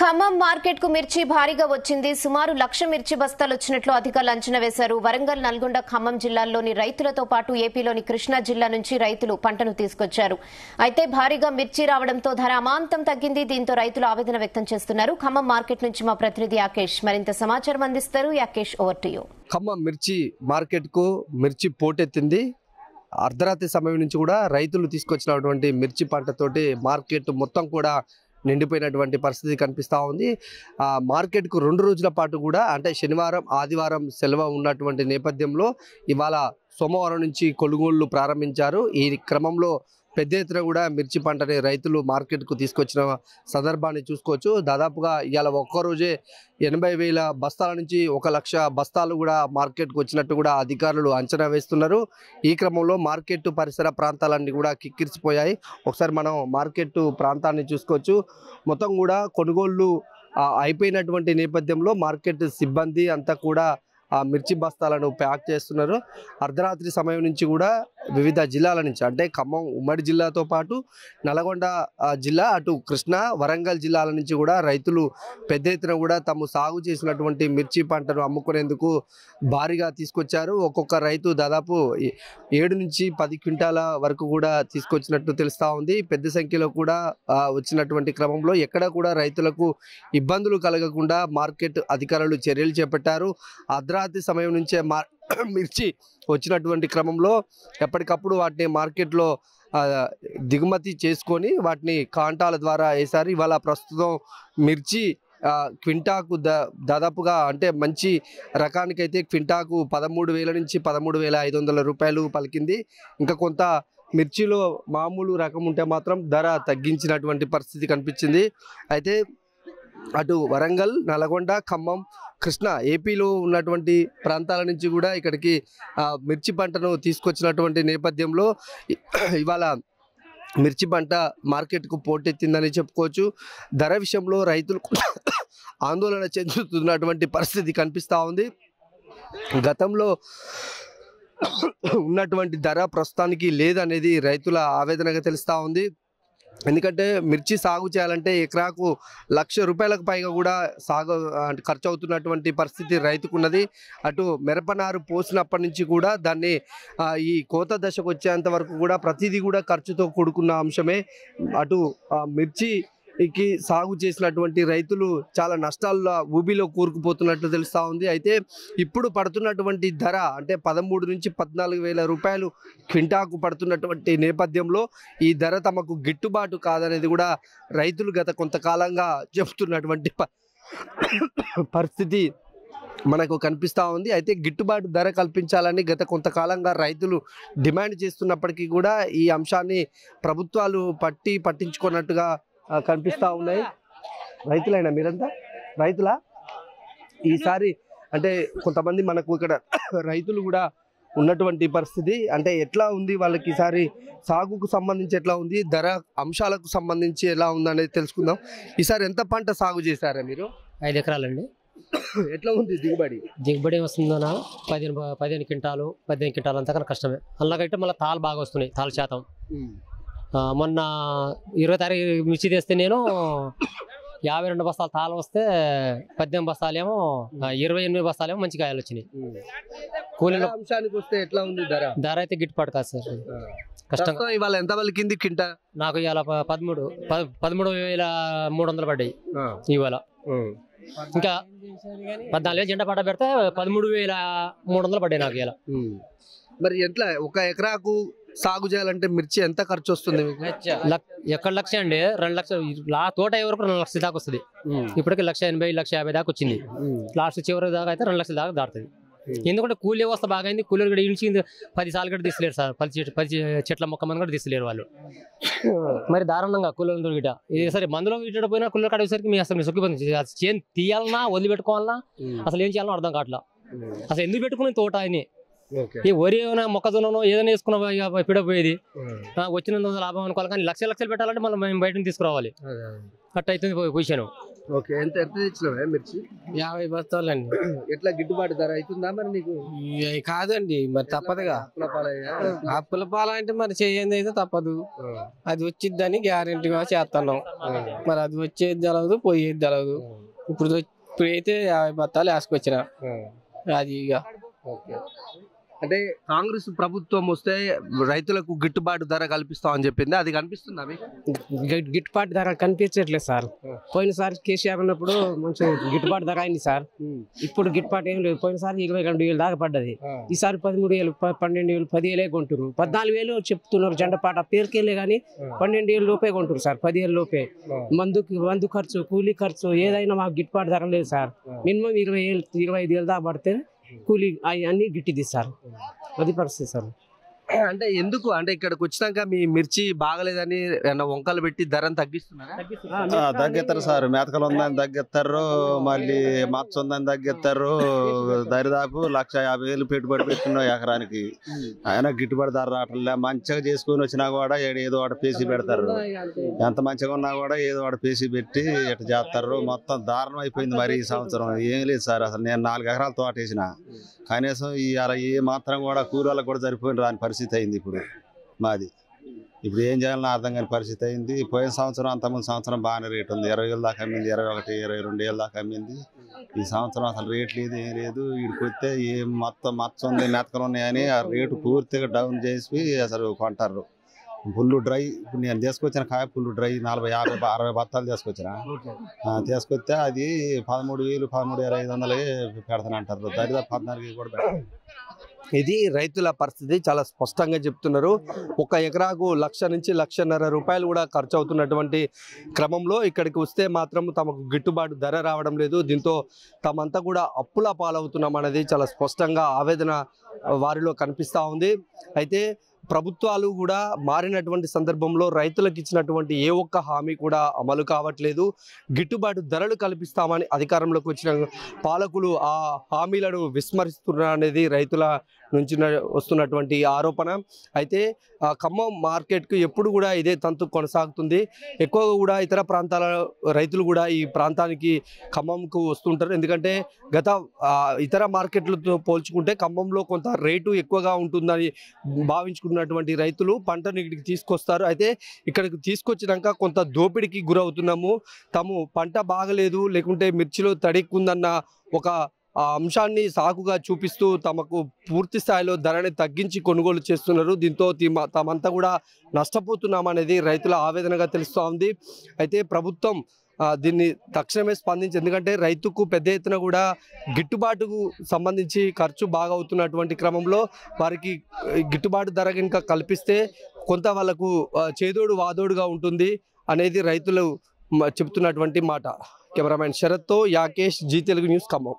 Khammam market కు మిర్చి భారీగా వచ్చింది. సుమారు 1,00,000 మిర్చి బస్తాలు వచ్చినట్లు అధికారులు అంచనా వేశారు. వరంగల్, నల్గొండ, ఖమ్మం జిల్లాల్లోని రైతులతో పాటు ఏపీలోని కృష్ణా జిల్లా నుంచి రైతులు పంటను తీసుకొచ్చారు. అయితే భారీగా మిర్చి రావడంతో ధర అమాంతం తగ్గింది. దీంతో రైతులు ఆవేదన వ్యక్తం చేస్తున్నారు. ఖమ్మం మార్కెట్ నుంచి మా ప్రతినిధి యాకేష్ మరింత సమాచారం అందిస్తారు. Yakesh, over to you. Khammam మిర్చి మార్కెట్ కు మిర్చి పోటెత్తింది. అర్ధరాత్రి సమయం నుంచి కూడా రైతులు తీసుకొచ్చినటువంటి మిర్చి పంటతోటి మార్కెట్ మొత్తం కూడా నిండిపోయినటువంటి పరిస్థితి కనిపిస్తూ ఉంది. మార్కెట్కు 2 రోజుల పాటు కూడా అంటే శనివారం, ఆదివారం సెలవు ఉన్నటువంటి నేపథ్యంలో ఇవాళ సోమవారం నుంచి కొనుగోళ్లు ప్రారంభించారు. ఈ క్రమంలో పెద్ద ఎత్తున కూడా మిర్చి పంటని రైతులు మార్కెట్కు తీసుకొచ్చిన సందర్భాన్ని చూసుకోవచ్చు. దాదాపుగా ఇవాళ ఒక్కరోజే 80,000 బస్తాల నుంచి 1,00,000 బస్తాలు కూడా మార్కెట్కు వచ్చినట్టు కూడా అధికారులు అంచనా వేస్తున్నారు. ఈ క్రమంలో మార్కెట్ పరిసర ప్రాంతాలన్నీ కూడా కిక్కిరిసిపోయాయి. ఒకసారి మనం మార్కెట్ ప్రాంతాన్ని చూసుకోవచ్చు. మొత్తం కూడా కొనుగోళ్లు అయిపోయినటువంటి నేపథ్యంలో మార్కెట్ సిబ్బంది అంతా కూడా ఆ మిర్చి బస్తాలను ప్యాక్ చేస్తున్నారు. అర్ధరాత్రి సమయం నుంచి కూడా వివిధ జిల్లాల నుంచి అంటే ఖమ్మం ఉమ్మడి జిల్లాతో పాటు నల్గొండ జిల్లా, అటు కృష్ణా, వరంగల్ జిల్లాల నుంచి కూడా రైతులు పెద్ద ఎత్తున కూడా తాము సాగు చేసినటువంటి మిర్చి పంటను అమ్ముకునేందుకు భారీగా తీసుకొచ్చారు. ఒక్కొక్క రైతు దాదాపు 7 నుంచి 10 క్వింటాల వరకు కూడా తీసుకొచ్చినట్టు తెలుస్తూ ఉంది. పెద్ద సంఖ్యలో కూడా వచ్చినటువంటి క్రమంలో ఎక్కడ కూడా రైతులకు ఇబ్బందులు కలగకుండా మార్కెట్ అధికారులు చర్యలు చేపట్టారు. అర్ధరాత్రి సమయం నుంచే మిర్చి వచ్చినటువంటి క్రమంలో ఎప్పటికప్పుడు వాటిని మార్కెట్లో దిగుమతి చేసుకొని వాటిని కాంటాల ద్వారా వేశారు. ఇవాళ ప్రస్తుతం మిర్చి క్వింటాకు దాదాపుగా అంటే మంచి రకానికైతే క్వింటాకు 13,000 నుంచి 13,500 రూపాయలు పలికింది. ఇంకా కొంత మిర్చిలో మామూలు రకం ఉంటే మాత్రం ధర తగ్గించినటువంటి పరిస్థితి కనిపించింది. అయితే అటు వరంగల్, నల్గొండ, ఖమ్మం, కృష్ణా, ఏపీలో ఉన్నటువంటి ప్రాంతాల నుంచి కూడా ఇక్కడికి మిర్చి పంటను తీసుకొచ్చినటువంటి నేపథ్యంలో ఇవాళ మిర్చి పంట మార్కెట్కు పోటెత్తిందని చెప్పుకోవచ్చు. ధర విషయంలో రైతులు ఆందోళన చెందుతున్నటువంటి పరిస్థితి కనిపిస్తూ ఉంది. గతంలో ఉన్నటువంటి ధర ప్రస్తుతానికి లేదనేది రైతుల ఆవేదనగా తెలుస్తూ ఉంది. ఎందుకంటే మిర్చి సాగు చేయాలంటే ఎకరాకు 1,00,000 రూపాయలకు పైగా కూడా సాగు ఖర్చు అవుతున్నటువంటి పరిస్థితి రైతుకు ఉన్నది. అటు మిరపనారు పోసినప్పటి నుంచి కూడా దాన్ని ఈ కోత దశకు వచ్చేంత వరకు కూడా ప్రతిదీ కూడా ఖర్చుతో కూడుకున్న అంశమే. అటు మిర్చికి సాగు చేసినటువంటి రైతులు చాలా నష్టాల్లో ఊబిలో కూరుకుపోతున్నట్లు తెలుస్తూ ఉంది. అయితే ఇప్పుడు పడుతున్నటువంటి ధర అంటే 13 నుంచి 14,000 రూపాయలు క్వింటాకు పడుతున్నటువంటి నేపథ్యంలో ఈ ధర తమకు గిట్టుబాటు కాదనేది కూడా రైతులు గత కొంతకాలంగా చెబుతున్నటువంటి పరిస్థితి మనకు కనిపిస్తూ ఉంది. అయితే గిట్టుబాటు ధర కల్పించాలని గత కొంతకాలంగా రైతులు డిమాండ్ చేస్తున్నప్పటికీ కూడా ఈ అంశాన్ని ప్రభుత్వాలు పట్టించుకున్నట్టుగా కనిపిస్తూ ఉన్నాయి. రైతులైనా మీరంతా రైతులా? ఈసారి అంటే కొంతమంది మనకు ఇక్కడ రైతులు కూడా ఉన్నటువంటి పరిస్థితి అంటే ఎట్లా ఉంది వాళ్ళకి ఈసారి సాగుకు సంబంధించి ఎట్లా ఉంది, ధర అంశాలకు సంబంధించి ఎలా ఉందనేది తెలుసుకుందాం. ఈసారి ఎంత పంట సాగు చేశారా మీరు? 5 ఎకరాలండి. ఎట్లా ఉంది దిగుబడి వస్తుందన్నా 15 క్వింటాలు 15 క్వింటాలు అంతకన్నా కష్టమే. అలాగైతే మళ్ళీ తాళ్ళు బాగా వస్తున్నాయి, తాళ్ళ శాతం. మొన్న 20 తారీఖు మిర్చి తెస్తే నేను 52 బస్తాలు తాళం వస్తే 18 బస్తాలేమో 28 బస్తాలేమో మంచి కాయలు వచ్చినాయి. కూలీల అంశానికి వస్తే ఎట్లా ఉంది ధర అయితే గిట్టుబాటు కాదు సార్, కష్టం. ఇవాళ ఎంత పలికింది కింటా? నాకు ఇవాళ 13,300 పడ్డాయి ఇవాళ. ఇంకా 14,000 జెండా పాట పెడితే 13,300 పడ్డాయి నాకు ఇలా. మరి ఎట్లా ఒక ఎకరాకు సాగు చేయాలంటే మిర్చి ఎంత ఖర్చు వస్తుంది? ఎక్కడ 1,00,000 అండి, 2,00,000 తోట వరకు 2,00,000 దాకా వస్తుంది. ఇప్పటికి 1,80,000 1,50,000 దాకా వచ్చింది. లాస్ట్ చివరి దాకా అయితే 2,00,000 దాకా దాటుతుంది. ఎందుకంటే కూలీ వ్యవస్థ బాగా అయింది. కూలీలు కూడా ఇంచి 10 సార్లు కూడా తీసలేరు సార్. 10 చెట్ల మొక్క మంది కూడా తీసలేరు వాళ్ళు. మరి దారుణంగా కూలీలతో గిట ఇది సరే మందులో ఇట్లా పోయినా కూలీలు కడిగేసరికి మీ అసలు సొక్కిపోతుంది. చేను తీయాలన్నా వదిలిపెట్టుకోవాలన్నా అసలు ఏం చేయాలన్నా అర్థం కావట్లా. అసలు ఎందుకు పెట్టుకుని తోట అని ఈ వరి ఏమైనా మొక్కజొన్న ఏదైనా వేసుకున్న పిడపోయేది వచ్చినంత లాభం అనుకోవాలి, కానీ లక్షలు పెట్టాలంటే మళ్ళీ మేము బయట నుంచి తీసుకురావాలి, అట్ట అవుతుంది పొజిషన్. ఓకే, ఎంత తెచ్చినావా మిర్చి? 50 బస్తాలండి. ఎట్లా గిట్టుబాటు ధర అవుతుందా మరి నీకు? కాదండి, మరి తప్పదుగా. అప్పుల పాల అంటే మరి చేయండి అయితే తప్పదు, అది వచ్చిద్దని గ్యారెంటీగా చేస్తున్నాం. మరి అది వచ్చేది తెలవదు, పోయేది తెలవదు. ఇప్పుడైతే 50 బస్తాలు వేసుకొచ్చిన అది ఇక. అంటే కాంగ్రెస్ ప్రభుత్వం వస్తే రైతులకు గిట్టుబాటు ధర కల్పిస్తామని చెప్పింది, అది కనిపిస్తుందా మీకు? గిట్టుబాటు ధర కనిపించట్లేదు సార్. పోయినసారి కేసీఆర్ ఉన్నప్పుడు మంచి గిట్టుబాటు ధర అయింది సార్. ఇప్పుడు గిట్టుబాటు ఏం లేదు. పోయినసారి 22,000 దాకా పడ్డది. ఈసారి 13,000, 12,000, 10,000 కొంటున్నారు. 14,000 చెప్తున్నారు జెండపాట పేరుకెళ్ళే గానీ 12,000 లోపే కొంటున్నారు సార్. 10,000 లోపే. మందు ఖర్చు, కూలీ ఖర్చు ఏదైనా మాకు గిట్టుబాటు ధర లేదు సార్. మినిమం 25,000 దాకా పడితే కూలీ అన్ని గిట్టిది సార్. అది పరిస్థితి సార్. అంటే ఎందుకు అంటే ఇక్కడికి వచ్చినాక మీ మిర్చి బాగలేదని వంకలు పెట్టి ధరను తగ్గిస్తున్నారా? తగ్గిస్తారు సార్. మేతకలు ఉందని తగ్గిస్తారు, మళ్ళీ మచ్చ ఉందని తగ్గిస్తారు. దరిదాపు 1,50,000 పెట్టుబడి పెట్టిన ఎకరానికి, అయినా గిట్టుబడి ధర రావట్లే. మంచిగా చేసుకుని వచ్చినా కూడా ఏదో ఒకటి పేసి పెడతారు. ఎంత మంచిగా ఉన్నా కూడా ఏదో ఒకటి పేసి పెట్టి ఇట్లా చేస్తారు. మొత్తం దారుణం అయిపోయింది మరి ఈ సంవత్సరం. ఏం లేదు సార్, అసలు నేను 4 ఎకరాలు తోట వేసిన, కనీసం అలా ఏ మాత్రం కూడా కూరలకు కూడా సరిపోయిన రాని పరిస్థితి అయింది ఇప్పుడు మాది. ఇప్పుడు ఏం చేయాలని అర్థం కాని పరిస్థితి అయింది. పోయిన సంవత్సరం అంతకుముందు సంవత్సరం బాగానే రేటు ఉంది, 20,000 దాకా అమ్మింది, 21, 22,000 దాకా అమ్మింది. ఈ సంవత్సరం అసలు రేట్ లేదు, ఏం లేదు. వీడికి వస్తే ఏం మొత్తం మచ్చ ఉంది, మెతకలు ఉన్నాయని ఆ రేటు పూర్తిగా డౌన్ చేసి అసలు కొంటారు. Full dry. ఇప్పుడు నేను తీసుకొచ్చిన కాయ ఫుల్ డ్రై 40, 50, 60 బత్తాలు తీసుకొచ్చిన. తీసుకొస్తే అది 13,000, 13,500 పెడతానంటారు. దరిదాపు 14,000 కూడా పెడతారు. ఇది రైతుల పరిస్థితి చాలా స్పష్టంగా చెప్తున్నారు. ఒక ఎకరాకు 1,00,000 నుంచి 1,50,000 రూపాయలు కూడా ఖర్చు అవుతున్నటువంటి క్రమంలో ఇక్కడికి వస్తే మాత్రం తమకు గిట్టుబాటు ధర రావడం లేదు. దీంతో తమంతా కూడా అప్పుల పాలవుతున్నాం అనేది చాలా స్పష్టంగా ఆవేదన వారిలో కనిపిస్తూ ఉంది. అయితే ప్రభుత్వాలు కూడా మారినటువంటి సందర్భంలో రైతులకు ఇచ్చినటువంటి ఏ ఒక్క హామీ కూడా అమలు కావట్లేదు. గిట్టుబాటు ధరలు కల్పిస్తామని అధికారంలోకి వచ్చిన పాలకులు ఆ హామీలను విస్మరిస్తున్నారు అనేది రైతుల నుంచి వస్తున్నటువంటి ఆరోపణ. అయితే ఖమ్మం మార్కెట్కు ఎప్పుడు కూడా ఇదే తంతు కొనసాగుతుంది. ఎక్కువగా కూడా ఇతర ప్రాంతాల రైతులు కూడా ఈ ప్రాంతానికి ఖమ్మంకు వస్తుంటారు. ఎందుకంటే గత ఇతర మార్కెట్లతో పోల్చుకుంటే ఖమ్మంలో కొంత రేటు ఎక్కువగా ఉంటుందని భావించుకున్నటువంటి రైతులు పంటను ఇక్కడికి తీసుకొస్తారు. అయితే ఇక్కడికి తీసుకొచ్చినాక కొంత దోపిడీకి గురవుతున్నాము, తాము పంట బాగలేదు లేకుంటే మిర్చిలో తడిక్కుందన్న ఒక ఆ అంశాన్ని సాకుగా చూపిస్తూ తమకు పూర్తి స్థాయిలో ధరని తగ్గించి కొనుగోలు చేస్తున్నారు. దీంతో తామంతా కూడా నష్టపోతున్నామనేది రైతుల ఆవేదనగా తెలుస్తూ ఉంది. అయితే ప్రభుత్వం దీన్ని తక్షణమే స్పందించి, ఎందుకంటే రైతుకు పెద్ద ఎత్తున కూడా గిట్టుబాటుకు సంబంధించి ఖర్చు బాగా అవుతున్నటువంటి క్రమంలో వారికి గిట్టుబాటు ధర కనుక కల్పిస్తే కొంత వాళ్ళకు చేదోడు వాదోడుగా ఉంటుంది అనేది రైతులు చెప్తున్నటువంటి మాట. కెమెరామెన్ శరత్తో యాకేష్, జీ తెలుగు న్యూస్, ఖమ్మం.